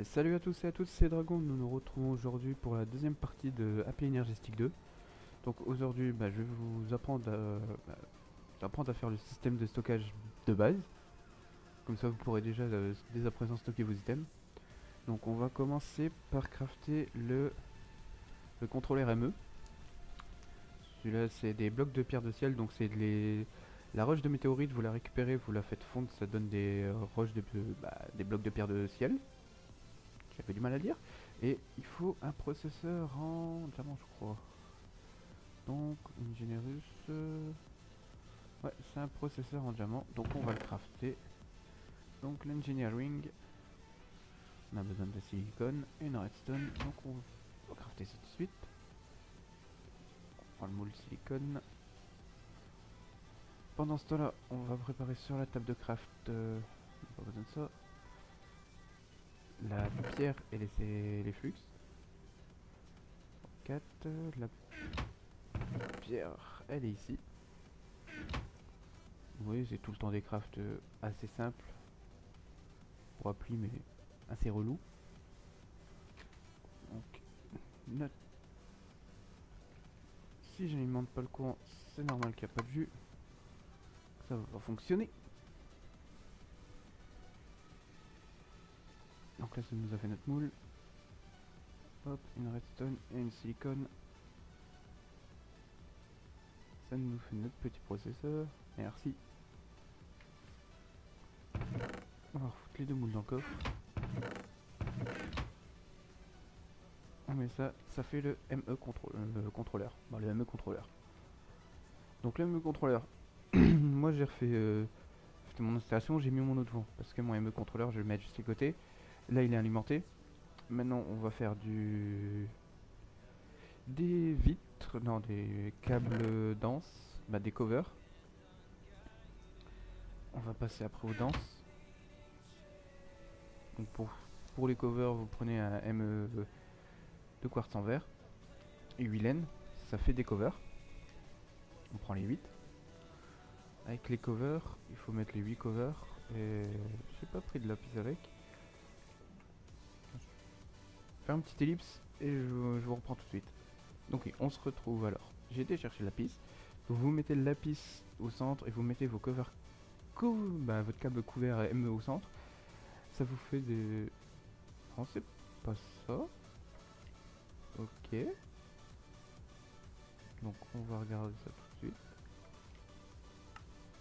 Salut à tous et à toutes, c'est Dragon. Nous nous retrouvons aujourd'hui pour la deuxième partie de Happy Energy Stick 2. Donc aujourd'hui, je vais vous apprendre à faire le système de stockage de base. Comme ça, vous pourrez déjà dès à présent stocker vos items. Donc on va commencer par crafter le contrôleur ME. Celui-là, c'est des blocs de pierre de ciel. Donc c'est la roche de météorite, vous la récupérez, vous la faites fondre, ça donne des des blocs de pierre de ciel. J'avais du mal à dire. Et il faut un processeur en diamant, je crois. Donc, Ingenerus. Ouais, c'est un processeur en diamant. Donc, on va le crafter. Donc, l'engineering. On a besoin de silicone et une redstone. Donc, on va crafter ça tout de suite. On prend le moule silicone. Pendant ce temps-là, on va préparer sur la table de craft. Pas besoin de ça. La pierre et les flux. 4. La pierre, elle est ici. Vous voyez, c'est tout le temps des crafts assez simples pour appli, mais assez relou. Donc, note. Si j'alimente pas le courant, c'est normal qu'il n'y a pas de jus. Ça va fonctionner. Donc là, ça nous a fait notre moule. Hop, une redstone et une silicone. Ça nous fait notre petit processeur. Merci. On va refoutre les deux moules dans le coffre. On met ça, ça fait le contrôleur. Bon, le ME contrôleur. Donc le ME contrôleur, moi j'ai refait mon installation, j'ai mis mon eau de vent. Parce que mon ME contrôleur, je vais le mettre juste à côté. Là, il est alimenté. Maintenant, on va faire des vitres, non, des câbles denses, des covers. On va passer après aux denses. Donc pour les covers, vous prenez un ME de quartz en verre et 8 laines, ça fait des covers. On prend les 8. Avec les covers, il faut mettre les 8 covers. Et j'ai pas pris de lapis avec. Faire une petite ellipse et je vous reprends tout de suite. Donc oui, on se retrouve alors. J'ai été chercher le lapis. Vous mettez le lapis au centre et vous mettez vos covers, votre câble couvert ME au centre. Ça vous fait des... Non, c'est pas ça. Ok. Donc on va regarder ça tout de suite.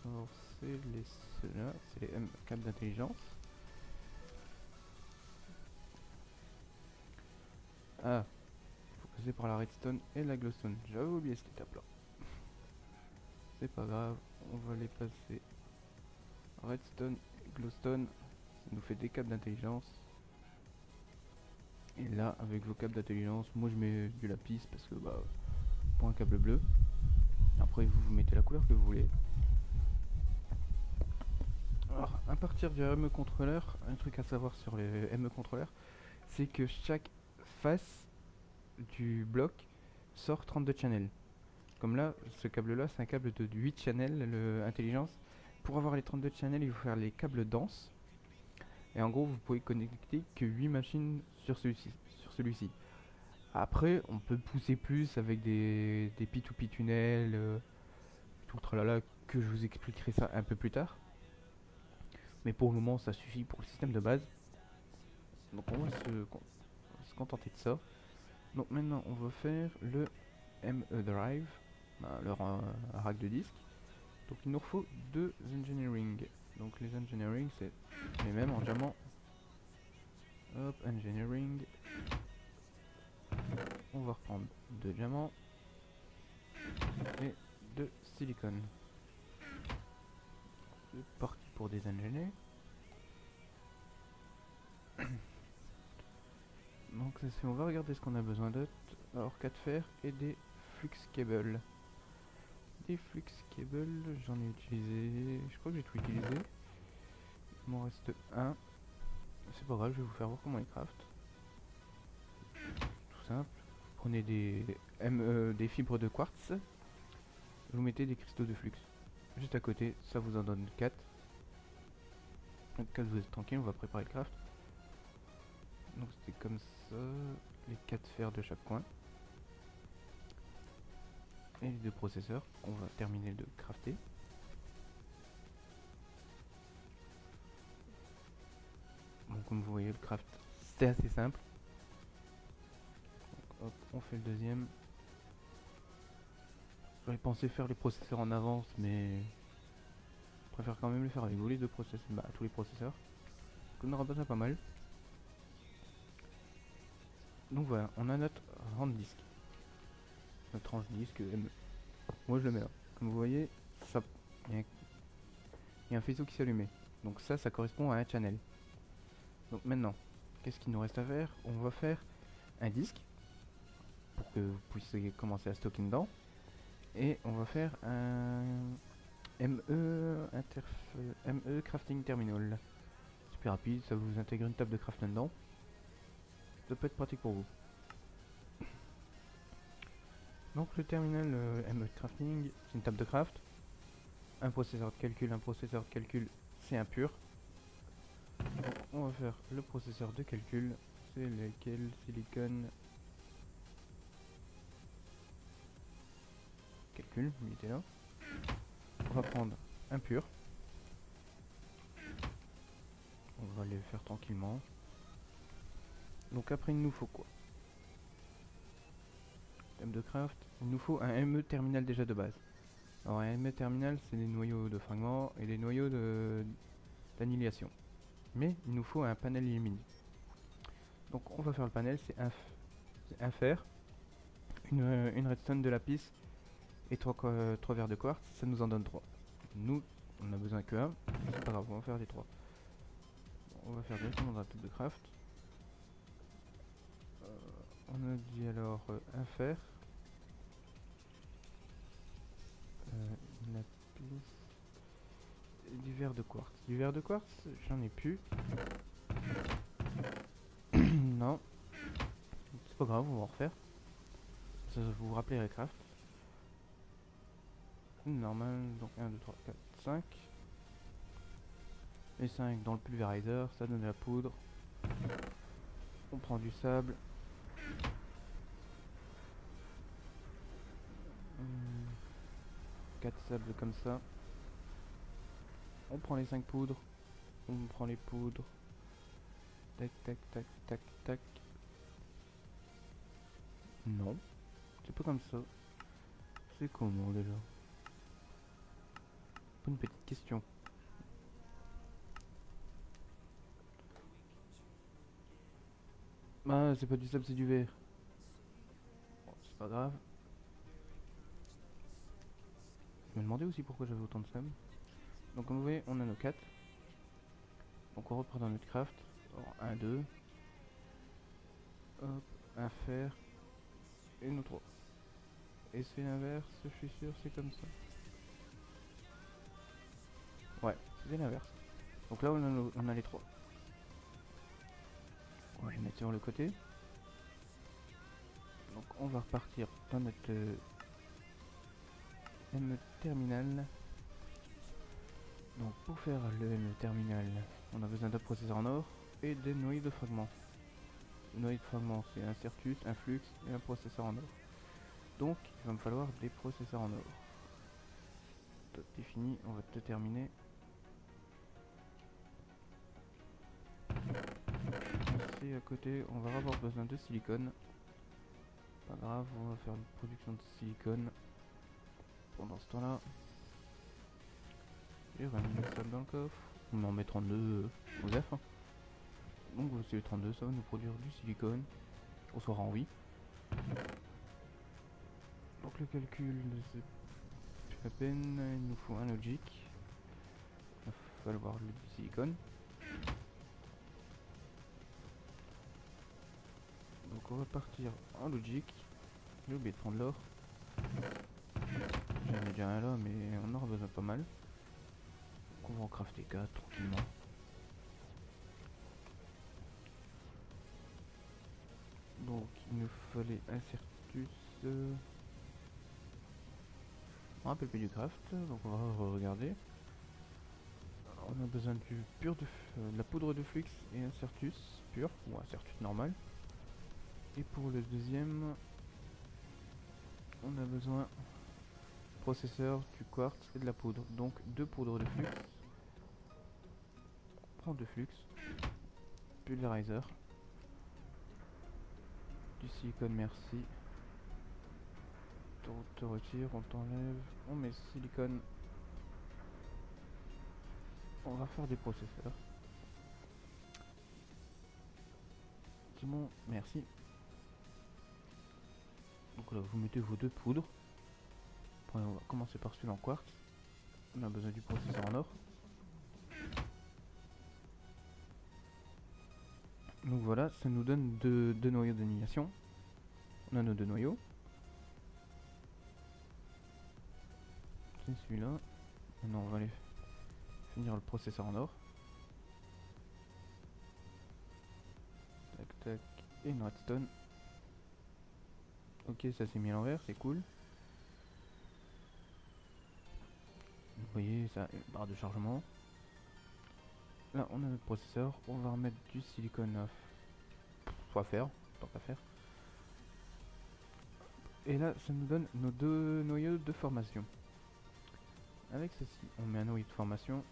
Alors c'est ceux-là, c'est les M câbles d'intelligence. Ah, faut passer par la redstone et la glowstone. J'avais oublié cette étape là. C'est pas grave, on va les passer. Redstone, glowstone, ça nous fait des câbles d'intelligence. Et là, avec vos câbles d'intelligence, moi je mets du lapis parce que pour un câble bleu. Après vous mettez la couleur que vous voulez. Alors, à partir du ME contrôleur, un truc à savoir sur les ME contrôleurs, c'est que chaque face du bloc sort 32 channels. Comme là, ce câble là, c'est un câble de 8 channels, le intelligence. Pour avoir les 32 channels, il faut faire les câbles denses. Et en gros, vous pouvez connecter que 8 machines sur celui-ci. Après, on peut pousser plus avec des P2P tunnels, tout le tralala, que je vous expliquerai ça un peu plus tard. Mais pour le moment, ça suffit pour le système de base. Donc on va se contenter de ça. Donc maintenant, on va faire le ME Drive, rack de disque. Donc il nous faut deux engineering. Donc les engineering, c'est les mêmes en diamant. Hop, engineering. On va reprendre deux diamants et de silicone. C'est parti pour des ingénieurs. Donc on va regarder ce qu'on a besoin d'autre. Alors 4 fers et des flux cables. Des flux cables, j'en ai utilisé. Je crois que j'ai tout utilisé. Il m'en reste un. C'est pas grave, je vais vous faire voir comment il craft. Tout simple. Vous prenez des fibres de quartz. Vous mettez des cristaux de flux. Juste à côté, ça vous en donne 4. Donc 4 vous êtes tranquille, on va préparer le craft. c'est comme ça, les 4 fers de chaque coin. Et les 2 processeurs qu'on va terminer de crafter. Bon, comme vous voyez, le craft c'est assez simple. Donc, hop, on fait le deuxième. J'aurais pensé faire les processeurs en avance, mais je préfère quand même les faire avec vous, les 2 processeurs, bah tous les processeurs. On aura besoin pas mal. Donc voilà, on a notre range disque. Notre range disque ME. Moi je le mets là. Comme vous voyez, il y a un faisceau qui s'allumait. Donc ça correspond à un channel. Donc maintenant, qu'est-ce qu'il nous reste à faire? On va faire un disque pour que vous puissiez commencer à stocker dedans. Et on va faire un ME crafting terminal. Super rapide, ça vous intègre une table de craft dedans. Ça peut être pratique pour vous. Donc le terminal ME crafting, c'est une table de craft. Un processeur de calcul, c'est un pur. Donc on va faire le processeur de calcul. C'est lequel? Silicon calcul, il était là. On va prendre un pur. On va les faire tranquillement. Donc après il nous faut quoi? Thème de craft, il nous faut un ME terminal déjà de base. Alors un ME terminal, c'est des noyaux de fragments et des noyaux d'annihilation. Mais il nous faut un panel illuminé. Donc on va faire le panel, c'est un fer, une redstone de lapis et 3 verres de quartz, ça nous en donne 3. Nous, on n'a besoin que 1, c'est pas grave, on va faire les 3. On va faire directement dans la table de craft. On a dit alors un fer, une lapis, du verre de quartz. Du verre de quartz, j'en ai plus. Non, c'est pas grave, on va en refaire. Ça vous vous rappelez craft. Normal, donc 1, 2, 3, 4, 5. Et 5 dans le pulverizer, ça donne de la poudre. On prend du sable. 4 sables comme ça. On prend les 5 poudres. On prend les poudres. Tac, tac, tac, tac, tac. Non, c'est pas comme ça. C'est comment déjà? Pas une petite question. Ah, c'est pas du sable, c'est du verre. Bon, c'est pas grave. Je me demandais aussi pourquoi j'avais autant de sable. Donc comme vous voyez, on a nos 4. Donc on reprend dans notre craft. Alors, 1, 2. Hop, un fer. Et nos 3. Et c'est l'inverse, je suis sûr, c'est comme ça. Ouais, c'est l'inverse. Donc là, on a les 3. On va les mettre sur le côté. Donc on va repartir dans notre M terminal. Donc pour faire le M terminal, on a besoin d'un processeur en or et des noyaux de fragments. Le noyau de fragments, c'est un Certus, un Flux et un processeur en or. Donc il va me falloir des processeurs en or. Toi t'es fini, on va te terminer. Ici à côté, on va avoir besoin de silicone. Pas grave, on va faire une production de silicone. Pendant ce temps là, je vais mettre ça dans le coffre. On va en mettre 32 aux F. Donc c'est le 32, ça va nous produire du silicone. On saura en oui. Donc le calcul, c'est plus la peine, il nous faut un logic. Il va falloir du silicone. Donc on va partir en logic. J'ai oublié de prendre l'or. J'en ai déjà un là, mais on en aura besoin pas mal. Donc on va en crafter 4 tranquillement. Donc il nous fallait un Certus. Je me rappelle plus du craft, donc on va regarder. On a besoin du pur de la poudre de flux et un Certus. pur ou un circuit normal. Et pour le deuxième, on a besoin du processeur, du quartz et de la poudre. Donc 2 poudres de flux. On prend 2 flux, pulverizer, du silicone merci. Te retire, on t'enlève, on met silicone. On va faire des processeurs. Bon, merci. Donc là, vous mettez vos 2 poudres. On va commencer par celui en quartz. On a besoin du processeur en or. Donc voilà, ça nous donne 2 noyaux d'annihilation. On a nos 2 noyaux. C'est celui-là. Maintenant, on va aller finir le processeur en or. Tac, tac. Et une redstone. Ok, ça s'est mis à l'envers, c'est cool. Vous voyez, ça a une barre de chargement. Là, on a notre processeur. On va remettre du silicone à faire, tant qu'à faire. Et là, ça nous donne nos 2 noyaux de formation. Avec ceci, on met un noyau de formation,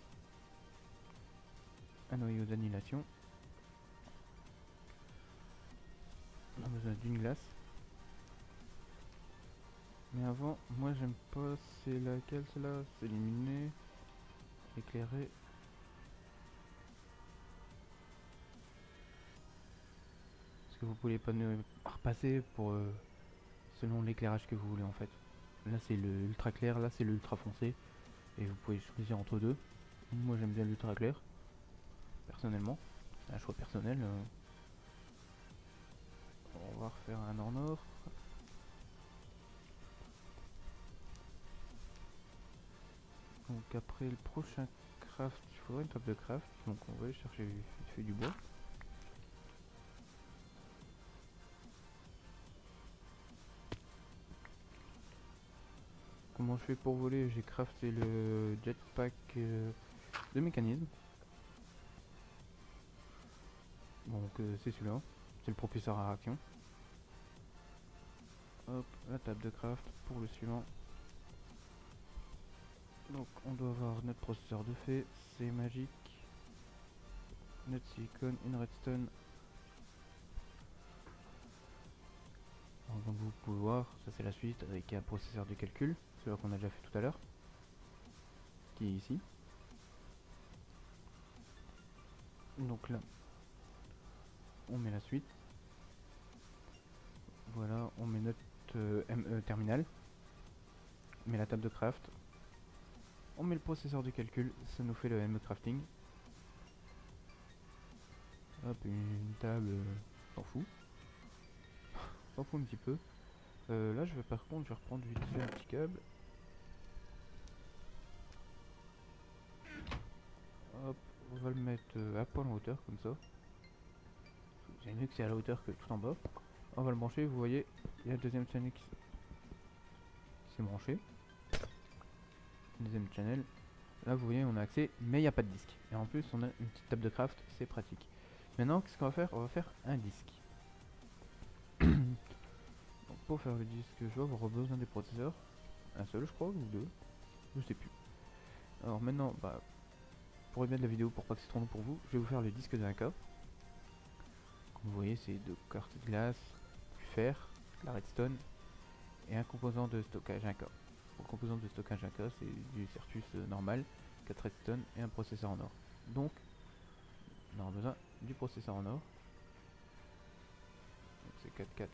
un noyau d'annihilation. On a besoin d'une glace. Mais avant, moi j'aime pas, c'est laquelle celle-là? C'est illuminé, éclairé. Parce que vous pouvez pas repasser pour selon l'éclairage que vous voulez en fait. Là c'est le ultra clair, là c'est le ultra foncé. Et vous pouvez choisir entre deux. Moi j'aime bien l'ultra clair, personnellement. C'est un choix personnel. On va refaire un en or. Donc après le prochain craft, il faudrait une table de craft. Donc on va aller chercher vite fait du bois. Comment je fais pour voler? J'ai crafté le jetpack de mécanisme. Donc c'est celui-là. C'est le propulseur à réaction. Hop, la table de craft pour le suivant. Donc on doit avoir notre processeur de fait, c'est magique. Notre silicone, une redstone. Alors, comme vous pouvez voir, ça c'est la suite avec un processeur de calcul, celui qu'on a déjà fait tout à l'heure, qui est ici. Donc là, on met la suite. Voilà, on met notre ME terminal. On met la table de craft. On met le processeur de calcul, ça nous fait le ME crafting. Hop, une table, s'en fout. S'en fout un petit peu. Là, par contre, je vais reprendre vite fait un petit câble. Hop, on va le mettre à poil en hauteur, comme ça. C'est mieux que c'est à la hauteur que tout en bas. On va le brancher, vous voyez, il y a le deuxième channel qui s'est branché. Deuxième channel. Là, vous voyez, on a accès, mais il n'y a pas de disque. Et en plus, on a une petite table de craft, c'est pratique. Maintenant, qu'est-ce qu'on va faire? On va faire un disque. Donc, pour faire le disque, je vais avoir besoin des processeurs. Un seul, je crois, ou deux. Je sais plus. Alors maintenant, bah, pour remettre la vidéo, pour pas que c'est trop long pour vous, je vais vous faire le disque de 1K. Comme vous voyez, c'est de cartes de glace, du fer, la redstone et un composant de stockage 1K. Le composant de stockage 1K, c'est du Certus normal, 4 redstone et un processeur en or. Donc, on aura besoin du processeur en or. Donc c'est 4. Tac,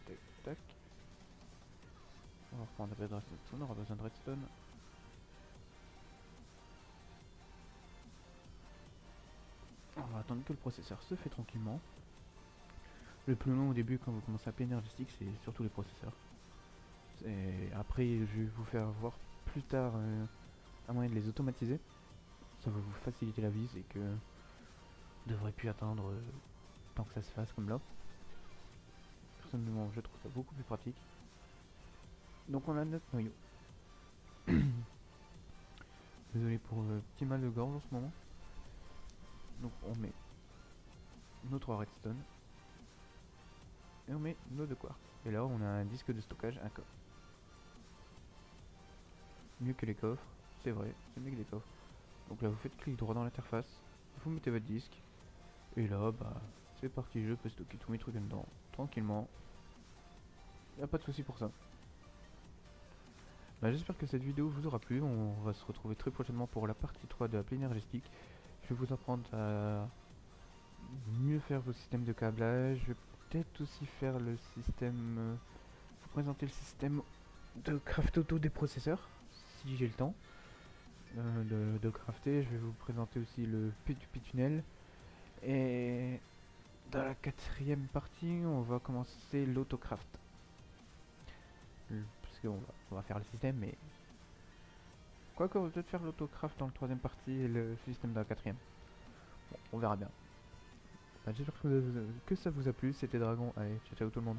tac, tac. On va reprendre la redstone, on aura besoin de redstone. On va attendre que le processeur se fait tranquillement. Le plus long au début quand vous commencez à payer énergétique, c'est surtout les processeurs. Et après je vais vous faire voir plus tard un moyen de les automatiser. Ça va vous faciliter la vie, c'est que vous devrez plus attendre tant que ça se fasse comme là. Personnellement je trouve ça beaucoup plus pratique. Donc on a notre noyau. Désolé pour le petit mal de gorge en ce moment. Donc on met nos 3 redstone. Et on met nos 2 quartz. Et là on a un disque de stockage, un coffre. Mieux que les coffres, c'est vrai, c'est mieux que les coffres. Donc là vous faites clic droit dans l'interface, vous mettez votre disque. Et là bah c'est parti, je peux stocker tous mes trucs dedans, tranquillement. Y a pas de souci pour ça. Bah, j'espère que cette vidéo vous aura plu, on va se retrouver très prochainement pour la partie 3 de la plaie énergétique. Je vais vous apprendre à mieux faire vos systèmes de câblage, je vais peut-être aussi faire le système, vous présenter le système de craft auto des processeurs, si j'ai le temps de crafter. Je vais vous présenter aussi le P2P tunnel. Et dans la quatrième partie, on va commencer l'autocraft. Parce on va faire le système, mais quoique on va peut-être faire l'autocraft dans la troisième partie et le système dans la quatrième. Bon, on verra bien. Bah, j'espère que ça vous a plu. C'était Dragon. Allez, ciao ciao tout le monde.